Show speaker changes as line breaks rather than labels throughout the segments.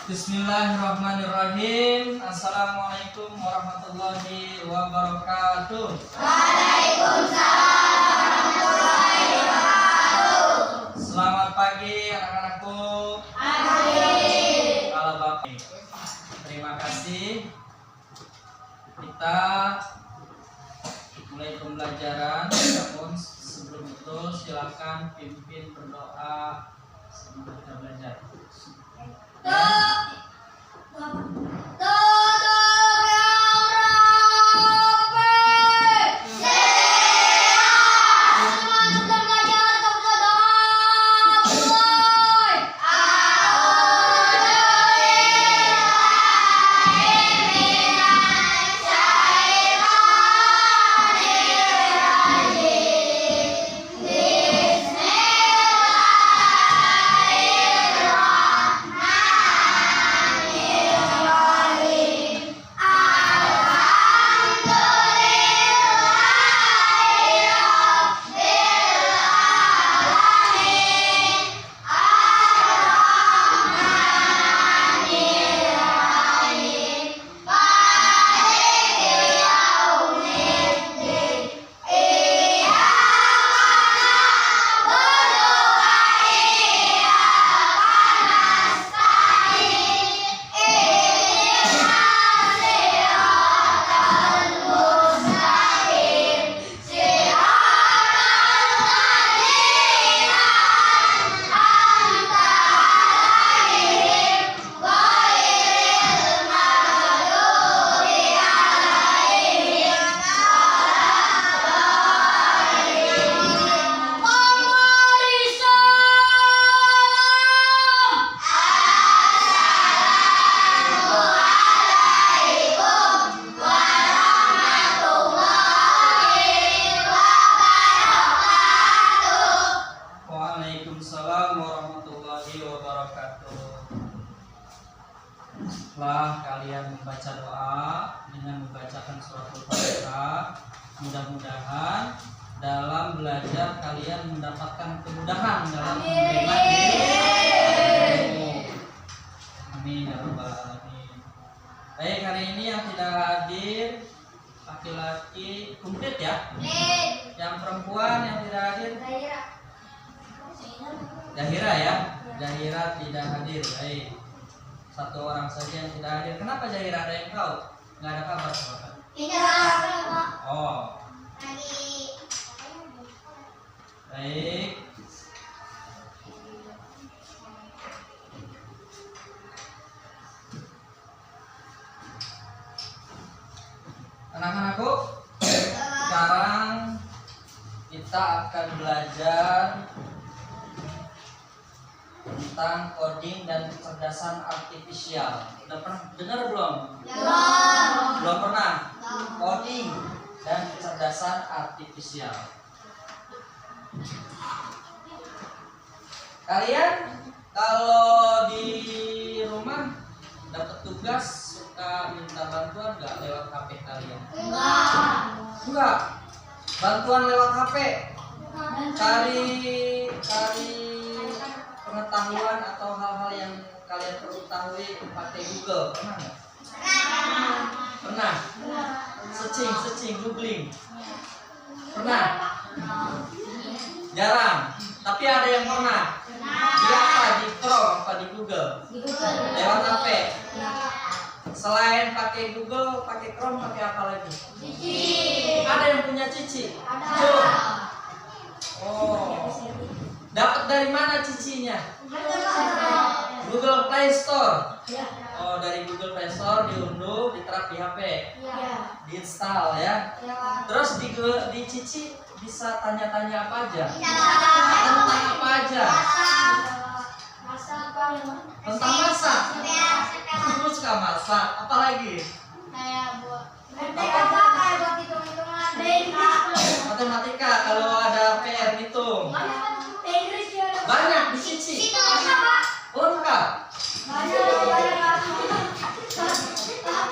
Bismillahirrahmanirrahim. Assalamualaikum warahmatullahi wabarakatuh.
Waalaikumsalam warahmatullahi wabarakatuh.
Selamat pagi anak-anakku.
Pagi.
Kalau Bapak, terima kasih. Kita mulai pembelajaran. Namun sebelum itu silakan pimpin berdoa sebelum kita belajar. Setelah kalian membaca doa dengan membacakan surat Al-Fatihah, mudah-mudahan dalam belajar kalian mendapatkan kemudahan dalam menerima ilmu. Amin ya rabbal alamin. Baik, hari ini yang tidak hadir laki-laki komplit ya. Yang perempuan yang tidak hadir Zahira ya. Zahira tidak hadir. Baik. Satu orang saja yang tidak hadir. Kenapa Zahira, ada yang tahu? Nggak ada kabar Bapak? Oh. Baik. Anak-anakku, sekarang kita akan belajar tentang coding dan kecerdasan artifisial. Udah pernah dengar belum? Belum pernah. Coding dan kecerdasan artifisial. Kalian kalau di rumah dapat tugas suka minta bantuan nggak lewat HP kalian? Enggak. Bantuan lewat HP. Cari pengetahuan atau hal-hal yang kalian perlu ketahui pakai Google, pernah nggak? Pernah. Searching, googling. Pernah? Jarang. Tapi ada yang pernah. Di apa? Di Chrome apa di Google? Lewat HP. Selain pakai Google, pakai Chrome, pakai apa lagi? Ada yang punya Cici? Oh. Dapat dari mana cicinya? Google Play Store. Oh, dari Google Play Store diunduh, diterap di HP. Diinstal ya. Terus di Cici bisa tanya-tanya apa aja? Tentang apa aja? Tentang masak. Kamu suka masak. Apa lagi? Matematika. Kalau ada PR hitung. Banyak di Cici. Lengkap.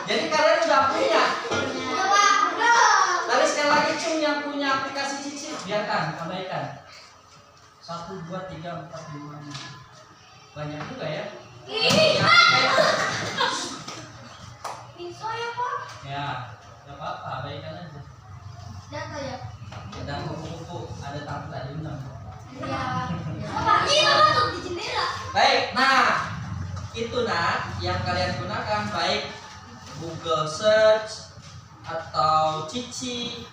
Jadi kalian udah punya. Tadi sekali lagi Cung yang punya aplikasi Cici, biarkan, abaikan. 1, 2, 3, 4, 5. Banyak juga ya. Ya, nggak apa-apa, abaikan aja.
Data ya.
Dan kupu-kupu ada tamu tadi undang.
Iya. Ini apa tuh di jendela?
Baik, nah itu yang kalian gunakan baik Google Search atau Cici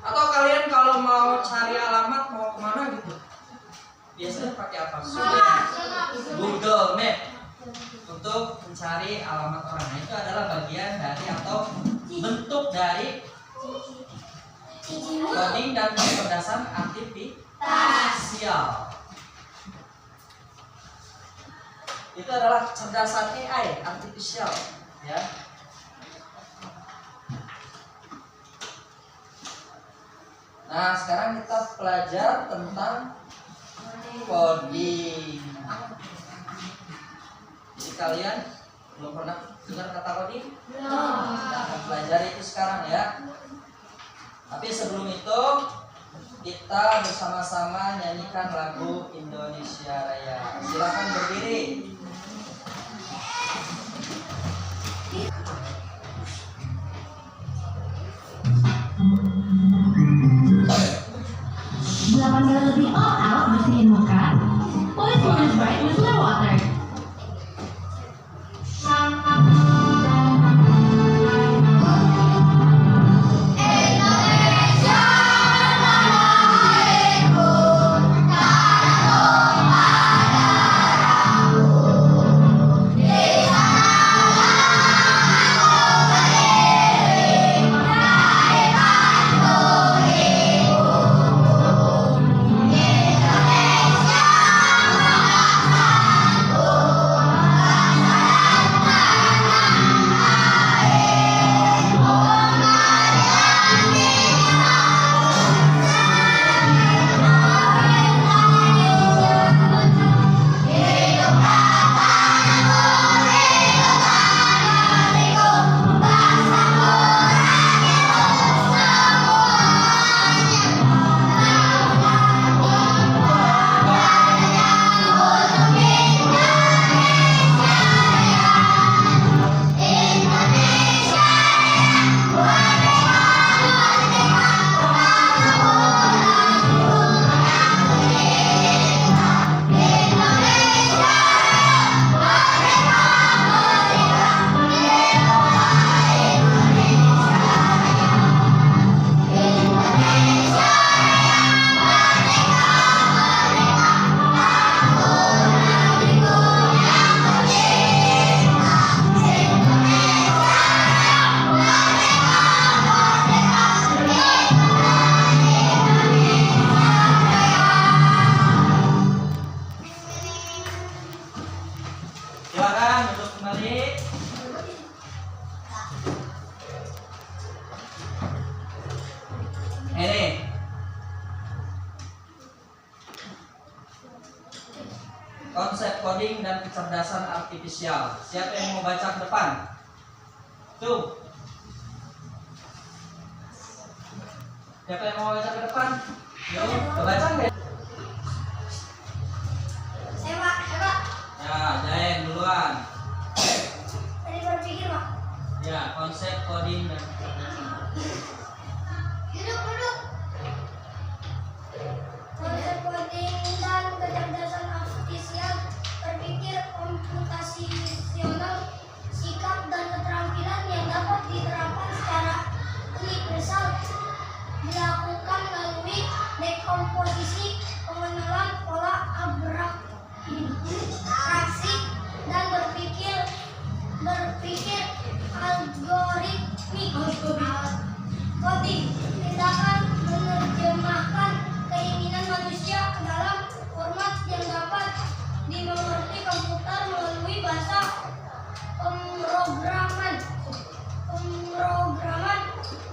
atau kalian kalau mau cari alamat mau kemana gitu biasanya pakai apa? Google Map untuk mencari alamat orang. Nah, itu adalah bagian dari atau bentuk dari coding dan kecerdasan artifisial. Itu adalah kecerdasan AI artifisial, ya. Nah, sekarang kita belajar tentang coding. Jadi kalian belum pernah dengar kata coding?
Belum.
Kita akan belajar itu sekarang ya. Tapi sebelum itu kita bersama-sama nyanyikan lagu Indonesia Raya. Silakan berdiri.
Delapan kali lebih all out bersihin muka. Polish Fingers Bright with Slow Water.
Silakan duduk kembali. Ini konsep coding dan kecerdasan artifisial. Siapa yang mau baca ke depan? Tuh. Siapa yang mau baca ke depan? Yuk, baca nggak?
Saya Pak.
Ya, Jaen duluan.
Tadi berpikir Pak.
Ya, konsep coding dan
Duduk. Konsep coding dan kecerdasan artifisial berpikir komputasional, sikap dan keterampilan yang dapat diterapkan secara universal dilakukan melalui dekomposisi, pengenalan pola abstraksi dan berpikir algoritmik. Coding tindakan menerjemahkan keinginan manusia ke dalam format yang dapat dimengerti komputer melalui bahasa pemrograman.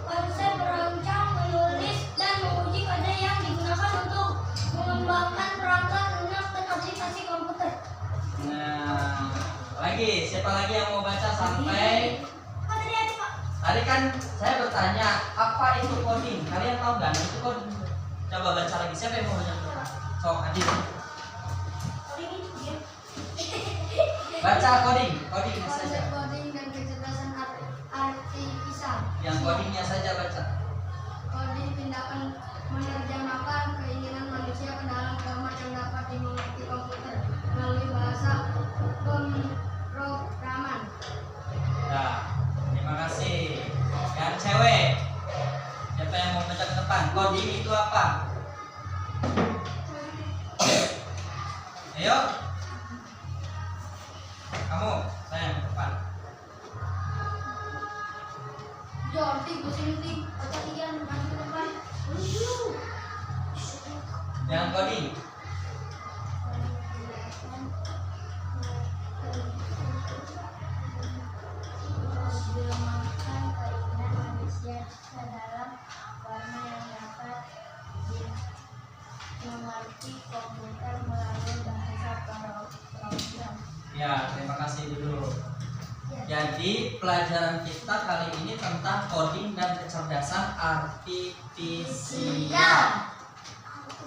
Konsep merancang, menulis, dan menguji kode yang digunakan untuk mengembangkan perangkat lunak dan aplikasi komputer.
Nah, lagi siapa lagi yang mau baca sampai
Apa tadi ada Pak?
tadi kan saya bertanya apa itu coding? Kalian tahu nggak itu coding? Coba baca lagi. Siapa yang mau baca? Sok Adit.
Coding ini dia.
Baca coding saja.
Konsep coding dan kecerdasan artifisial
Yang codingnya saja baca.
Coding tindakan menerjemahkan keinginan manusia ke dalam format yang dapat dimengerti komputer melalui bahasa pemrograman.
Nah, terima kasih. Yang cewek, siapa yang mau baca ke depan? Coding itu apa? Ayo, kamu, saya yang ke depan.
Jordi, Gusinti, Atalian, maju ke depan.
Yang coding.
Menerjemahkan keinginan manusia ke dalam format yang dapat dimengerti komputer melalui bahasa program.
Ya, terima kasih dulu. Jadi pelajaran kita kali ini tentang coding dan kecerdasan artifisial.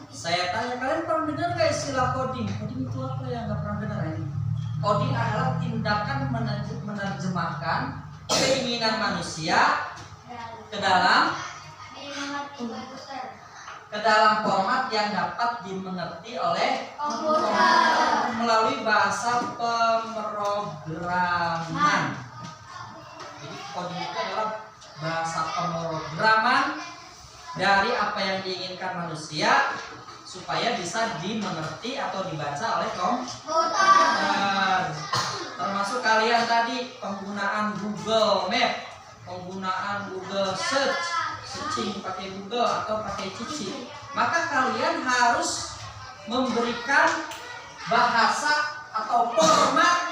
Saya tanya, kalian pernah dengar nggak istilah coding? Coding itu apa ya? Nggak pernah dengar ini. Coding adalah tindakan menerjemahkan keinginan manusia ke dalam format yang dapat dimengerti oleh
Komputer.
melalui bahasa pemrograman. Jadi coding itu adalah bahasa pemrograman dari apa yang diinginkan manusia supaya bisa dimengerti atau dibaca oleh komputer. Termasuk kalian tadi penggunaan Google Map, penggunaan Google searching pakai Google atau pakai Cici, maka kalian harus memberikan bahasa atau format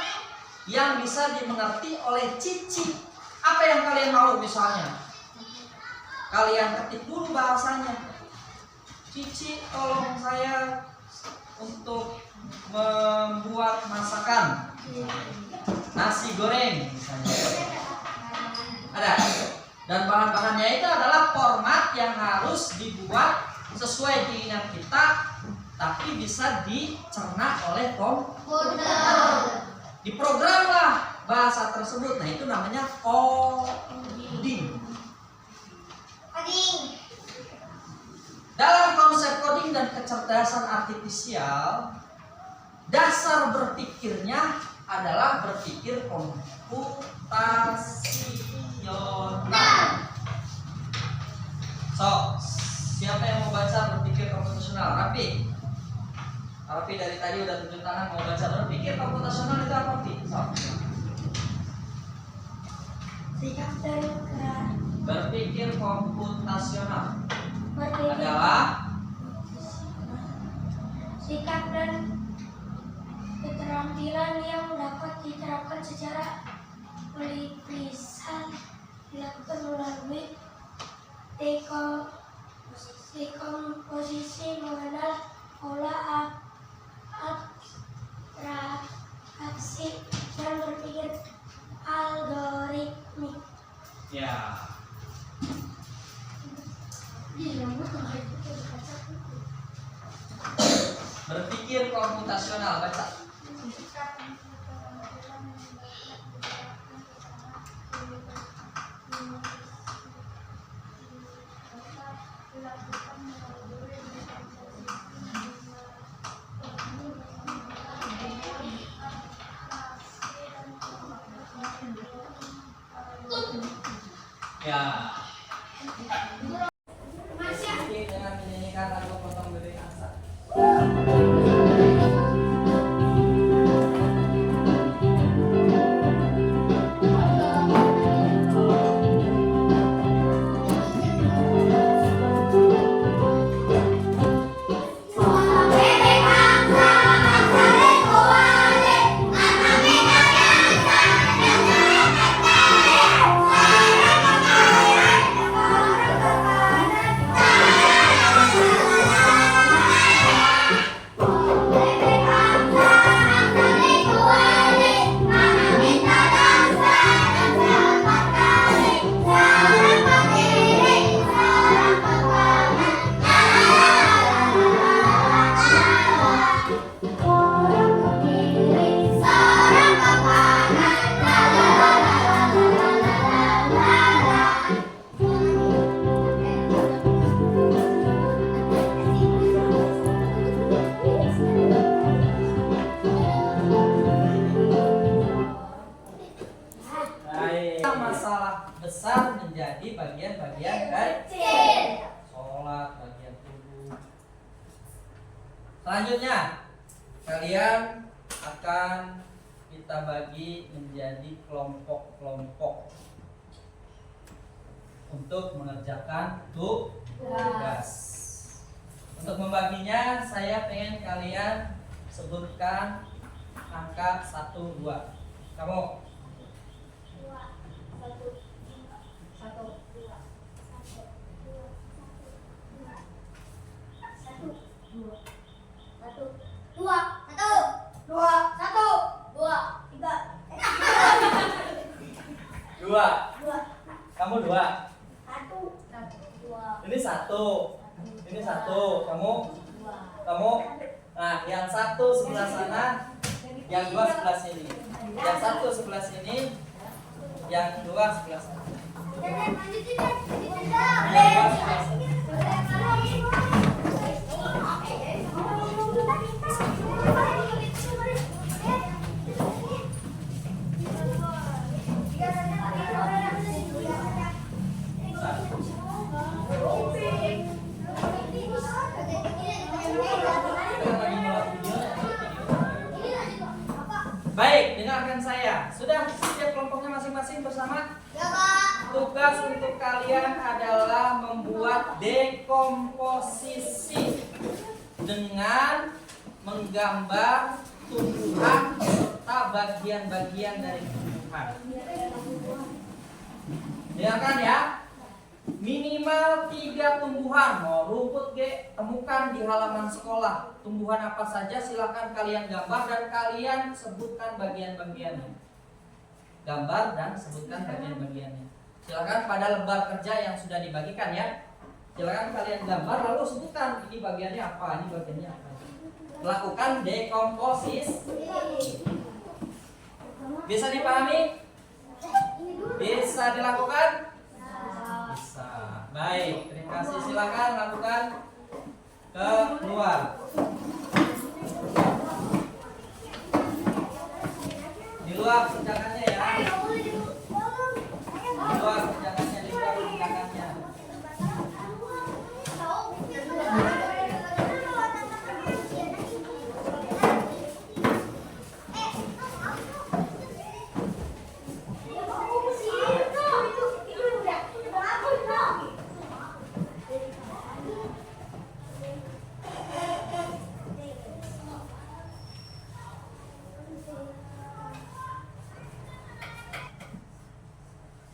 yang bisa dimengerti oleh Cici. Apa yang kalian mau misalnya? Kalian ketik dulu bahasanya. Cici, tolong saya untuk membuat masakan nasi goreng misalnya. Ada. Dan bahan-bahannya itu adalah format yang harus dibuat sesuai keinginan kita, tapi bisa dicerna oleh komputer. Diprogramlah bahasa tersebut. Nah, itu namanya coding. Dalam konsep coding dan kecerdasan artifisial, dasar berpikirnya adalah berpikir komputasional. So, siapa yang mau baca berpikir komputasional? Rapi dari tadi udah tunjuk tangan mau baca berpikir komputasional itu apa, Pi? So. Berpikir komputasional adalah
sikap dan keterampilan yang dapat diterapkan secara lisan dilakukan melalui dekomposisi mengenal pola abstraksi dan berpikir algoritmik.
ya. Berpikir komputasional, baca. Ya. Jadi dengan menyanyikan lagu Potong Bebek Angsa.
Bebek
bagian
kecil.
sholat bagian tubuh. Selanjutnya kalian akan kita bagi menjadi kelompok-kelompok untuk mengerjakan tugas. Untuk membaginya saya pengen kalian sebutkan angka 1, 2. Kamu?
2, 1,
2. Kamu 2.
1, 2.
Ini 1. Ini 1. Kamu. Nah, yang 1 sebelah sana, yang 2 sebelah sini. Yang 1 sebelah sini, yang 2 sebelah sana. Yang 2 sebelah sini. Baik, dengarkan saya. Sudah setiap kelompoknya masing-masing bersama?
Ya, Kak.
Tugas untuk kalian adalah membuat dekomposisi dengan menggambar tumbuhan serta bagian-bagian dari tumbuhan. Dengarkan ya. Minimal 3 tumbuhan. Mau rumput temukan di halaman sekolah. Tumbuhan apa saja silakan kalian gambar dan kalian sebutkan bagian-bagiannya. Gambar dan sebutkan bagian-bagiannya. Silakan pada lembar kerja yang sudah dibagikan ya. Silakan kalian gambar lalu sebutkan ini bagiannya apa, ini bagiannya apa. Lakukan dekomposisi. Bisa dipahami? Bisa dilakukan? Bisa. Baik, terima kasih. Silakan lakukan keluar. Di luar kerjaannya ya. Di luar kerjaannya, di luar kerjaannya.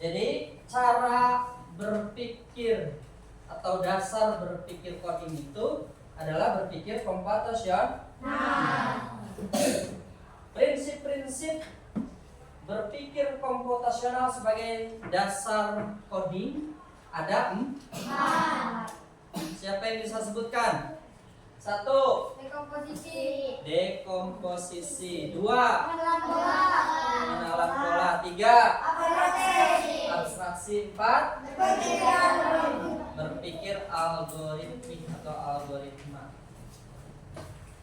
Jadi cara berpikir atau dasar berpikir coding itu adalah berpikir komputasional. Prinsip-prinsip berpikir komputasional sebagai dasar coding ada 4. Siapa yang bisa sebutkan? 1. Dekomposisi. 2. Pengenalan pola. 3. Abstraksi. 4. Berpikir algoritmik atau algoritma.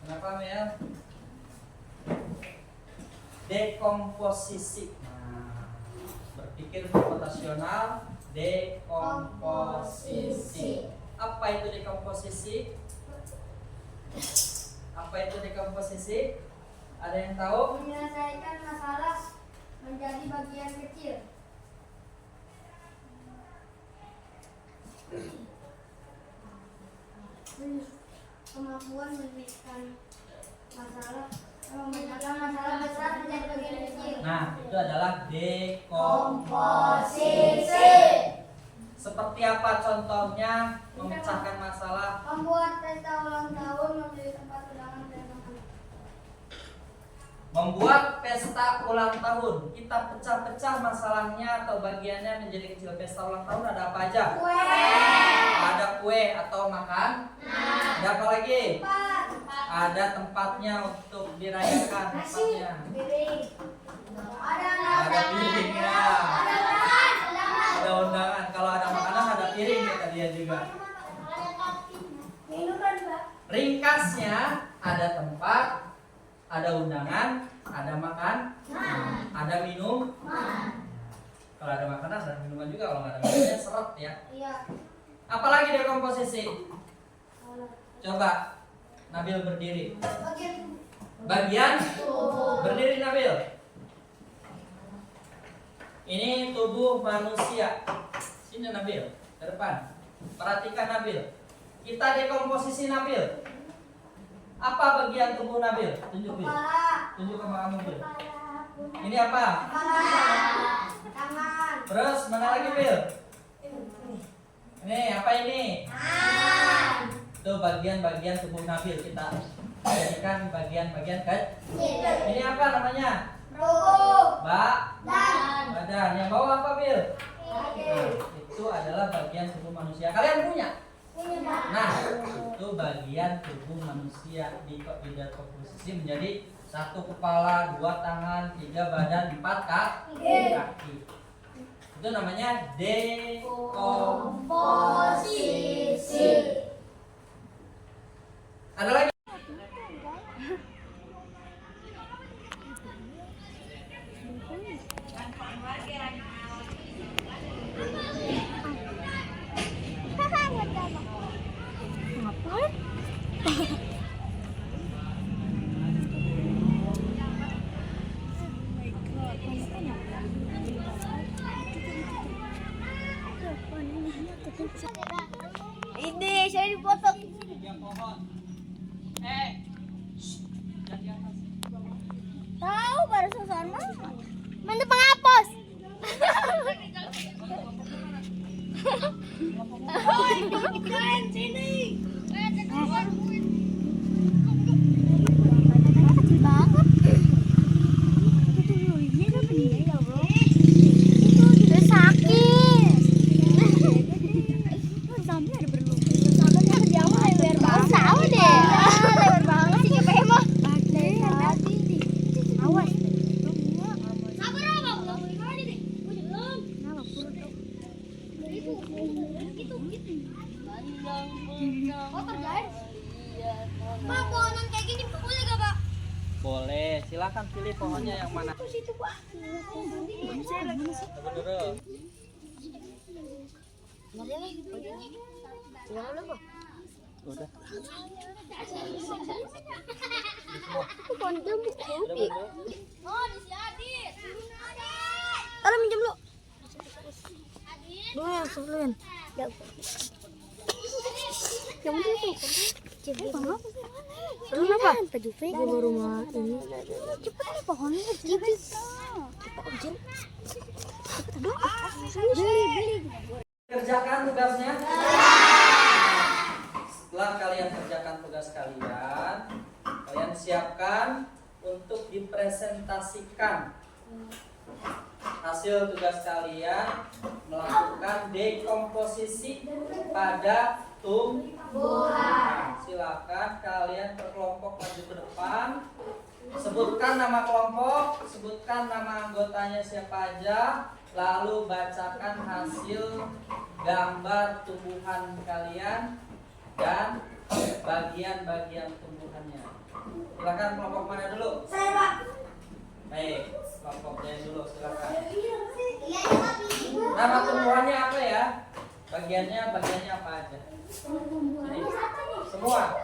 Kenapa Mel? Dekomposisi. Nah, berpikir komputasional. Dekomposisi. Apa itu dekomposisi? Apa itu dekomposisi? Ada yang tahu?
Menyelesaikan masalah menjadi bagian kecil. Kemampuan memecahkan masalah, memecahkan masalah besar menjadi bagian kecil.
Nah, itu adalah dekomposisi. Seperti apa contohnya memecahkan masalah?
Membuat pesta ulang tahun, membeli tempat undangan dan makanan.
Membuat pesta ulang tahun. Kita pecah-pecah masalahnya atau bagiannya menjadi kecil. Pesta ulang tahun ada apa aja?
Kue.
Ada kue atau makan. Ada apa lagi?
Tempat.
Ada tempatnya untuk dirayakan. Tempatnya.
Piring.
Ada piringnya. Ada undangan. Kalau ada makanan ada piring kata dia juga.
Minuman, Pak.
Ringkasnya ada tempat, ada undangan, ada makan, ada minum. Kalau ada makanan dan minuman juga, kalau nggak ada minumannya seret ya.
Iya.
Apalagi dekomposisi? Coba Nabil berdiri. Bagian berdiri Nabil. Ini tubuh manusia. Sini Nabil, ke depan. Perhatikan Nabil. Kita dekomposisi Nabil. Apa bagian tubuh Nabil? Tunjuk Bil. Tunjuk ke Nabil. Ini apa?
Tangan.
Terus mana lagi Bil? Ini apa ini? Itu bagian-bagian tubuh Nabil kita jadikan bagian-bagian kecil. Ini apa namanya? Badan. Yang bawah apa Bil? Nah, itu adalah bagian tubuh manusia. Kalian punya? Nah, itu bagian tubuh manusia didekomposisi menjadi 1 kepala, 2 tangan, 3 badan, 4 kaki. Itu namanya dekomposisi. Ada lagi?
Ini saya dipoto.
Yang pohon. Yang di atas.
Tahu baru sana. Mana penghapus? Keren sini. Kecil banget. Itu sakit. Sampai ada berlubang. Sampai jauh lebar banget. Tahu deh. Lebar banget sih kayak emang. Awas. Sabar apa? Belum gimana deh? Belum. Oh kerjain? Pak, pohonan kayak gini boleh gak Pak?
Boleh, silakan pilih pohonnya yang mana.
Situ Pak.
Tunggu dulu. Udah.
Oh, di si Adit. Tolong minjem lu. Dulu yang sebelum. Yang mana tuh? Lu apa? Gue baru mau ini. Cepet nih pohonnya cepet. Beli.
Kerjakan tugasnya. Setelah kalian kerjakan tugas kalian, kalian siapkan untuk dipresentasikan hasil tugas kalian melakukan dekomposisi pada tumbuhan. Silakan kalian berkelompok maju ke depan. Sebutkan nama kelompok, sebutkan nama anggotanya siapa aja, lalu bacakan hasil gambar tumbuhan kalian dan bagian-bagian tumbuhannya. Silakan kelompok mana dulu?
Saya Pak.
Baik, kelompoknya dulu silakan. Nama tumbuhannya apa ya? Bagiannya apa aja? Ini. Semua.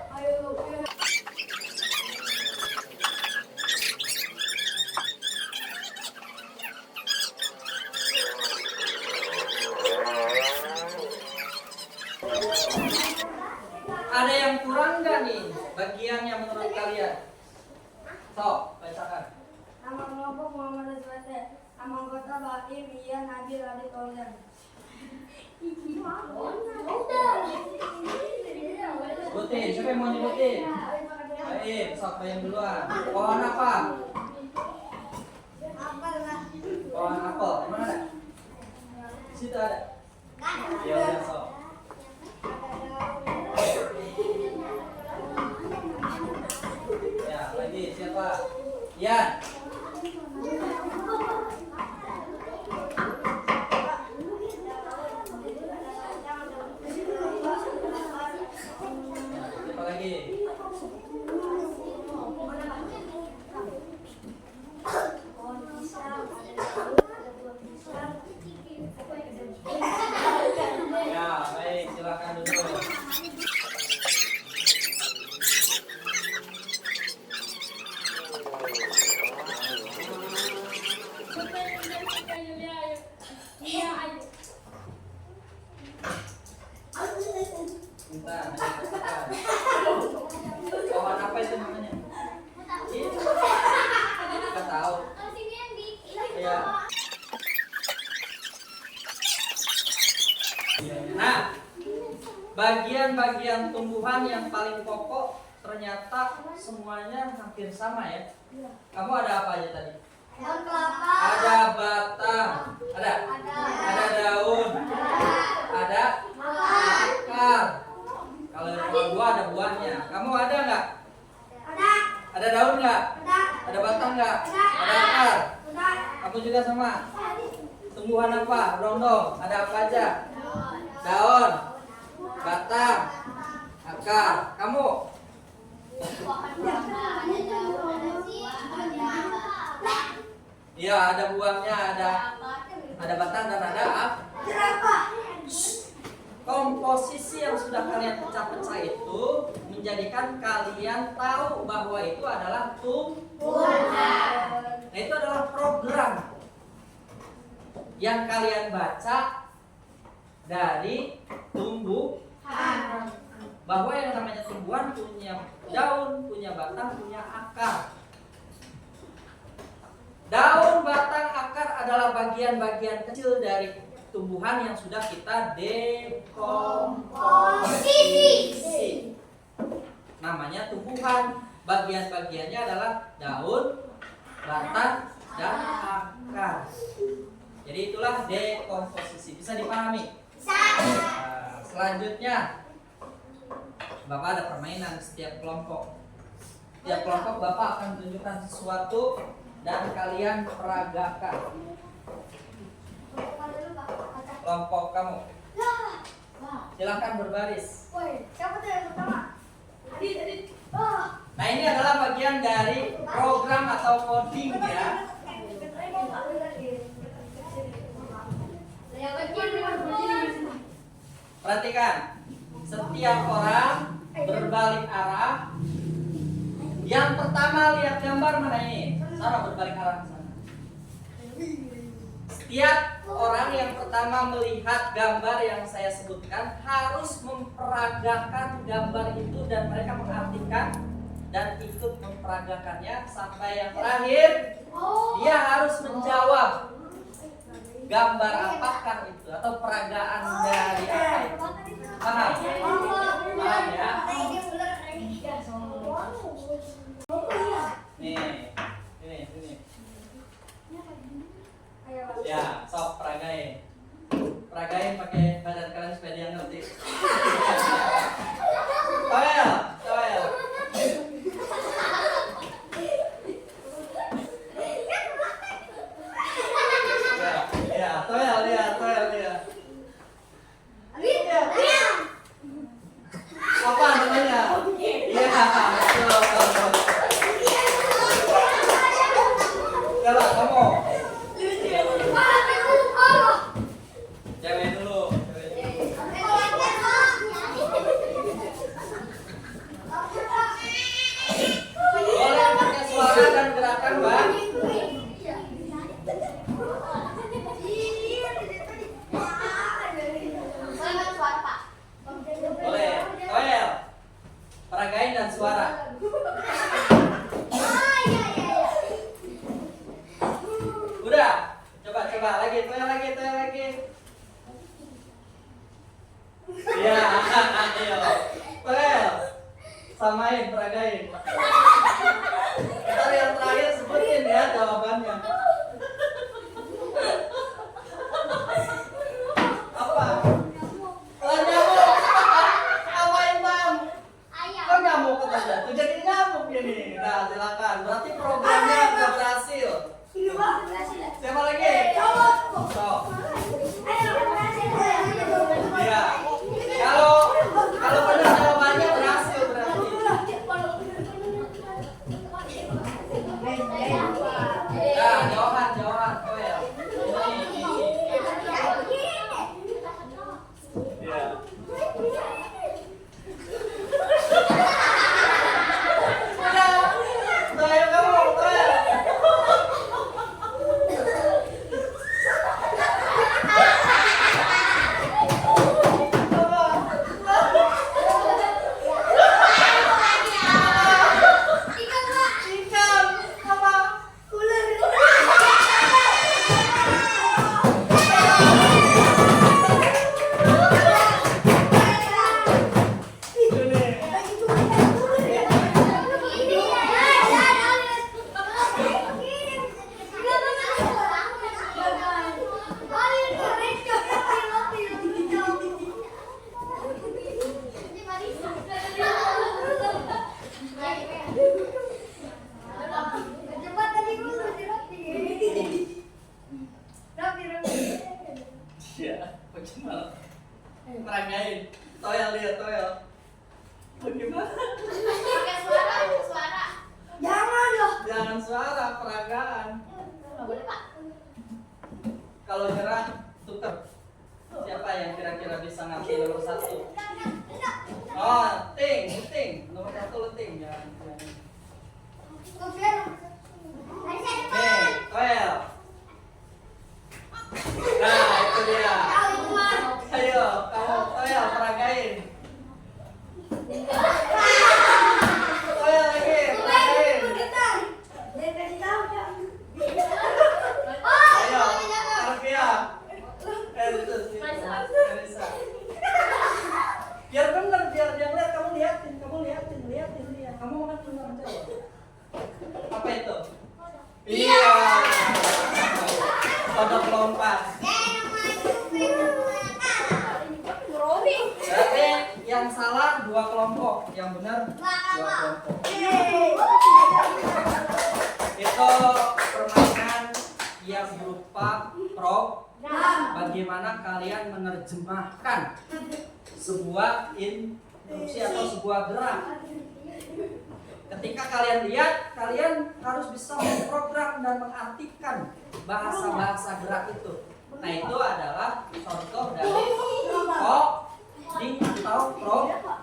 Ada yang kurang nggak nih bagiannya menurut kalian? Sok, bacakan.
Nama kelompok Muhammad Azwate. Nama anggota Baim, Ian, Nabil, Adit, Olian.
Sebutin, siapa yang mau nyebutin? Baik, sok yang duluan. Pohon apa? Pohon apel. Di mana ada? Di situ ada. Ya udah sok. Ya, lagi siapa? Ian. Siapa lagi? bagian-bagian tumbuhan yang paling pokok ternyata semuanya hampir sama ya. Kamu ada apa aja tadi? Ada batang, ada daun, ada akar. Kalau buah ada buahnya. Kamu ada nggak? Ada daun nggak? Ada batang nggak? Ada akar? Kamu juga sama. Tumbuhan apa? Rondong. Ada apa aja? Daun, batang, akar. Kamu? Iya, ada buahnya, ada batang dan ada komposisi yang sudah kalian pecah-pecah itu menjadikan kalian tahu bahwa itu adalah tumbuhan. Nah, itu adalah program yang kalian baca dari tumbuhan. Bahwa yang namanya tumbuhan punya daun, punya batang, punya akar. Daun, batang, akar adalah bagian-bagian kecil dari tumbuhan yang sudah kita dekomposisi. Namanya tumbuhan. Bagian-bagiannya adalah daun, batang, dan akar. Jadi itulah dekomposisi. Bisa dipahami? Nah, selanjutnya Bapak ada permainan setiap kelompok. Setiap kelompok Bapak akan menunjukkan sesuatu dan kalian peragakan. Kelompok kamu, silakan berbaris. Nah, ini adalah bagian dari program atau coding ya. Perhatikan, setiap orang berbalik arah. Yang pertama lihat gambar mana ini? Sana berbalik arah ke sana. Setiap orang yang pertama melihat gambar yang saya sebutkan harus memperagakan gambar itu dan mereka mengartikan dan ikut memperagakannya sampai yang terakhir dia harus menjawab gambar apakah itu atau peragaan dari apa itu. Paham? Paham ya? Ini. Ya, sok peragain. Peragain pakai badan kalian supaya dia ngerti. Toel. Ya, toel dia. Apa namanya? Iya, betul. Coba kamu. Cewek dulu. Boleh pakai suara dan gerakan, Bang. Boleh. Toel. Peragain dan suara. Udah. Coba lagi. Ya, ayo. Toel. Samain, peragain. Ntar yang terakhir sebutin ya jawabannya. Apa? Nyamuk. Apain, Bang? Kok nyamuk katanya? Tuh jadi nyamuk ini. Nah, silakan. Berarti programnya udah berhasil. Siapa lagi? Sok. Iya. Kalau benar jawabannya berhasil berarti. Nah, jawaban Toel. Ini. Iya. Toel kamu, Toel. Ikan apa? Ular. Toel dia, toel. Bagaimana?
Pakai suara. Jangan loh.
Jangan suara, peragaan.
Nggak boleh, Pak.
Kalau nyerah, tuker. Siapa yang kira-kira bisa ngasih nomor 1? Oh, ting. Nomor 1 lu ting. Jangan. Oke, toel. Nah, itu dia. Ayo, kamu toel peragain. Toel lagi, peragain. Ayo, Arvia. Itu sih. Elisa. Biar bener, biar dia lihat, kamu liatin dia. Kamu kan benar jawab. Apa itu? Iya. Kodok lompat. Berarti yang salah 2 kelompok, yang benar 2 kelompok. Itu permainan yang berupa bagaimana kalian menerjemahkan sebuah instruksi atau sebuah gerak. Ketika kalian lihat, kalian harus bisa memprogram dan mengartikan bahasa-bahasa gerak itu. Nah, itu adalah contoh dari coding atau program.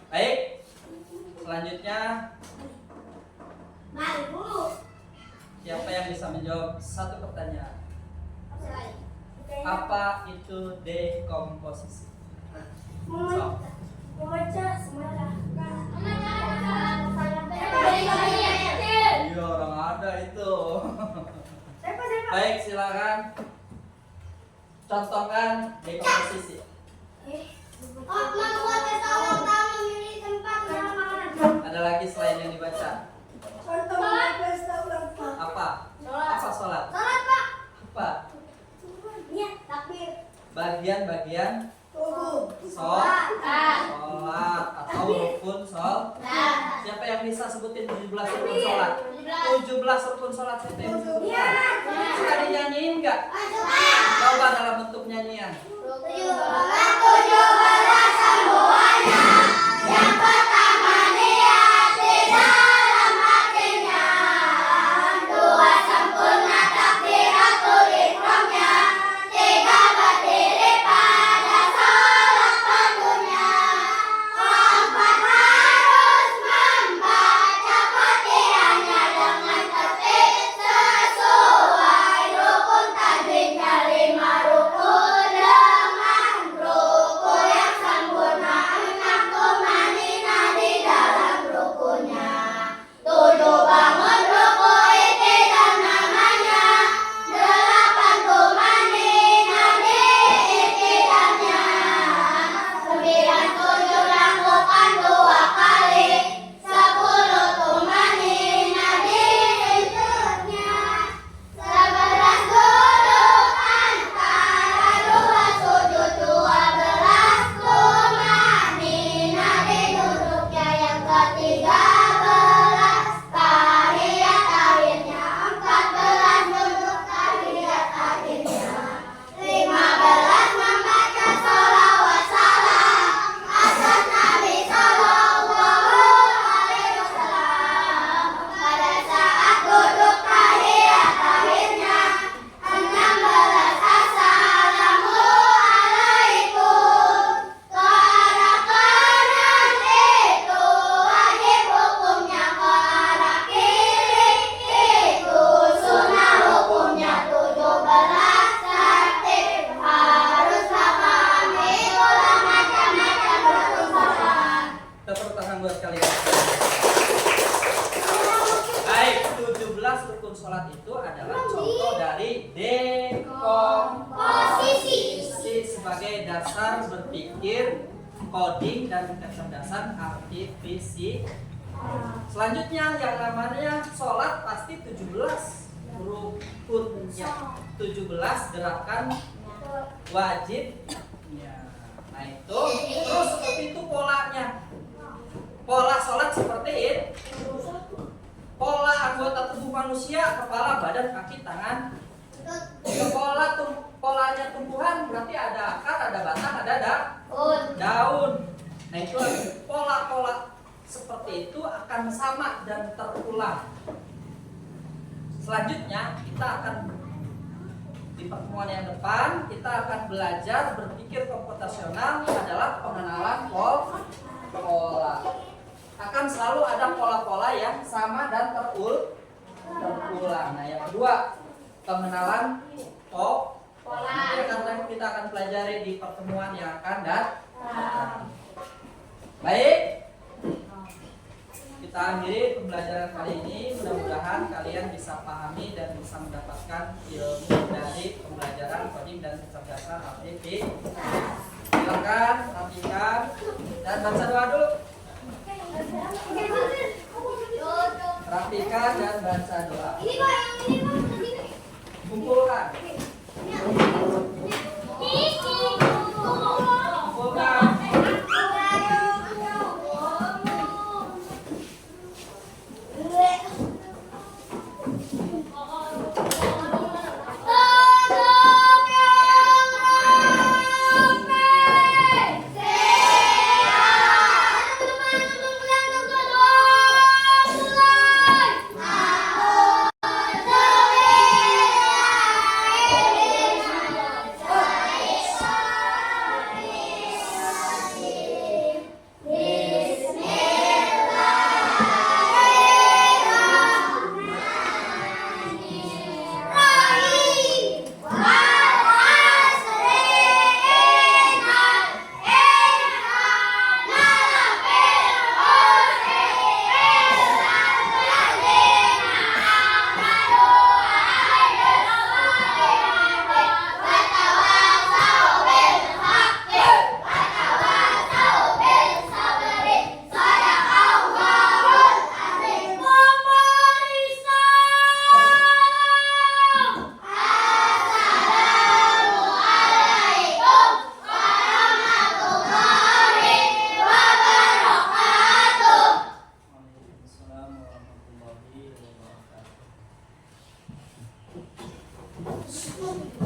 Baik, selanjutnya siapa yang bisa menjawab satu pertanyaan? Apa itu dekomposisi? So. Iya, orang ada itu. Baik, silakan contohkan dekomposisi. Ada lagi selain yang dibaca? Apa? Apa sholat? Apa? Bagian-bagian sholat atau rukun sholat. Siapa yang bisa sebutin 17 rukun sholat? 17 rukun sholat siapa yang bisa sebutin? Bisa dinyanyiin nggak? Coba dalam bentuk nyanyian. sholat itu adalah contoh dari dekomposisi sebagai dasar berpikir, coding dan kecerdasan artifisial. Selanjutnya yang namanya sholat pasti 17 rukunnya, 17 gerakan wajib. Nah itu terus seperti itu polanya. Pola sholat seperti ini. Pola anggota tubuh manusia: kepala, badan, kaki, tangan. Pola polanya tumbuhan berarti ada akar, ada batang, ada daun. Nah itu pola-pola seperti itu akan sama dan terulang. Selanjutnya kita akan di pertemuan yang depan kita akan belajar berpikir komputasional adalah pengenalan pola. Akan selalu ada pola-pola yang sama dan terulang. Nah yang kedua pengenalan pola. Nanti kita akan pelajari di pertemuan yang akan datang. Baik, kita akhiri pembelajaran kali ini. Mudah-mudahan kalian bisa pahami dan bisa mendapatkan ilmu dari pembelajaran coding dan kecerdasan artifisial. Silakan rapikan dan baca doa dulu. Rapikan dan baca doa. Kumpulkan. Kumpulkan. Assalamualaikum warahmatullahi wabarakatuh.